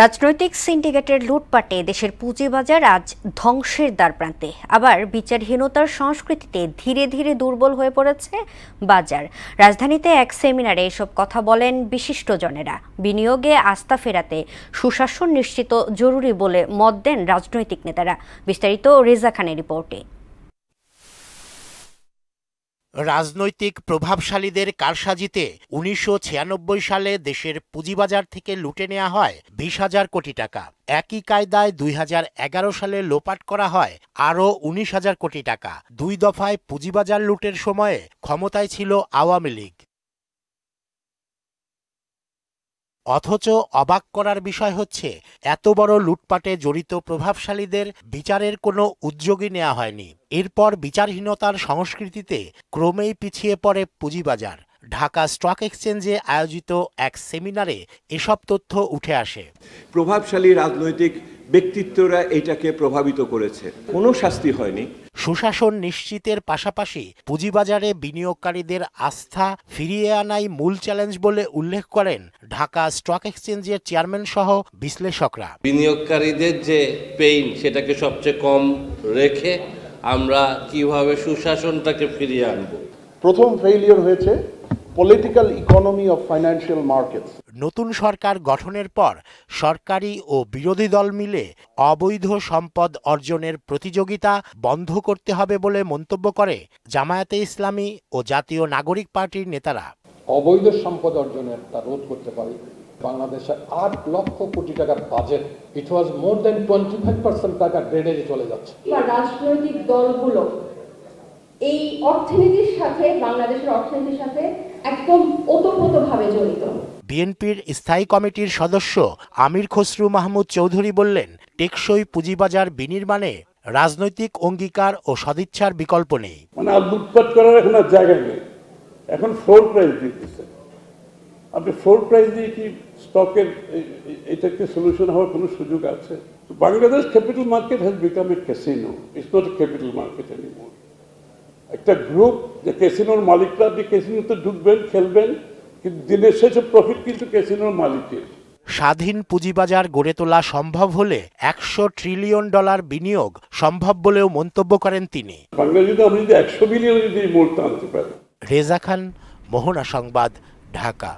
রাজনৈতিক সিন্ডিকেটের লুটপাটে দেশের পুঁজিবাজার আজ ধ্বংসের দ্বারপ্রান্তে। আবার বিচারহীনতার সংস্কৃতিতে ধীরে ধীরে দুর্বল হয়ে পড়েছে বাজার। রাজধানীতে এক সেমিনারে এসব কথা বলেন বিশিষ্টজনেরা। বিনিয়োগে আস্থা ফেরাতে সুশাসন নিশ্চিত জরুরি বলে মত দেন রাজনৈতিক নেতারা। বিস্তারিত রেজা খানের রিপোর্টে। রাজনৈতিক প্রভাবশালীদের কারসাজিতে ১৯৯৬ সালে দেশের পুঁজিবাজার থেকে লুটে নেওয়া হয় ২০,০০০ কোটি টাকা। একই কায়দায় ২০১১ সালে লোপাট করা হয় আরও ১৯,০০০ কোটি টাকা। দুই দফায় পুঁজিবাজার লুটের সময়ে ক্ষমতায় ছিল আওয়ামী লীগ। অথচ অবাক করার বিষয় হচ্ছে, এত বড় লুটপাটে জড়িত প্রভাবশালীদের বিচারের কোনো উদ্যোগই নেওয়া হয়নি। এরপর বিচারহীনতার সংস্কৃতিতে ক্রমেই পিছিয়ে পড়ে পুঁজিবাজার। ঢাকা স্টক এক্সচেঞ্জে আয়োজিত এক সেমিনারে এসব তথ্য উঠে আসে। প্রভাবশালী রাজনৈতিক ব্যক্তিত্বরা এটাকে প্রভাবিত করেছে, কোনো শাস্তি হয়নি। সুশাসন নিশ্চিতের পাশাপাশি পুঁজিবাজারে বিনিয়োগকারীদের আস্থা ফিরিয়ে আনাই মূল চ্যালেঞ্জ বলে উল্লেখ করেন ঢাকা স্টক এক্সচেঞ্জের চেয়ারম্যান সহ বিশ্লেষকরা। বিনিয়োগকারীদের যে পেইন সেটাকে সবচেয়ে কম রেখে আমরা কিভাবে সুশাসনটাকে ফিরিয়ে আনব। প্রথম ফেইলিওর হয়েছে political economy of financial markets. নতুন সরকার গঠনের পর সরকারি ও বিরোধী দল মিলে অবৈধ সম্পদ অর্জনের প্রতিযোগিতা বন্ধ করতে হবে বলে মন্তব্য করে জামায়াতে ইসলামী ও জাতীয় নাগরিক পার্টির নেতারা। অবৈধ সম্পদ অর্জনের তা রোধ করতে পারি। বাংলাদেশের ৮ লক্ষ কোটি টাকার বাজেট, ইট ওয়াজ মোর দেন 25% টাকা ড্রেনেজে চলে যাচ্ছে। রাজনৈতিক দলগুলো এই অর্থনীতির সাথে, বাংলাদেশের অর্থনীতির সাথে একদম ওতপ্রোতভাবে জড়িত। বিএনপির স্থায়ী কমিটির সদস্য আমির খসরু মাহমুদ চৌধুরী বললেন, টেকসই পুঁজিবাজার বিনির্মাণে রাজনৈতিক অঙ্গীকার ও সদিচ্ছার বিকল্প নেই। আর লুটপাট করার এখন আর জায়গা নেই। এখন ফ্লোর প্রাইস দিতেছে। আপনি ফ্লোর প্রাইস দিয়ে কি স্টকের এটাকে সলিউশন হওয়ার কোনো সুযোগ আছে? Bangladesh capital market has become a casino, it's not a capital market anymore. একটা গ্রুপ যে ক্যাসিনোর মালিকরা, আপনি ক্যাসিনোতে ঢুকবেন, খেলবেন, কিন্তু দিনের শেষে প্রফিট কিন্তু ক্যাসিনোর মালিকের। স্বাধীন পুঁজিবাজার গড়ে তোলা সম্ভব হলে $100 ট্রিলিয়ন বিনিয়োগ সম্ভব বলেও মন্তব্য করেন তিনি। বাংলাদেশে আমরা যদি 100 বিলিয়ন যদি এই মুহূর্তে আনতে পারি। রেজা খান, মোহনা সংবাদ, ঢাকা।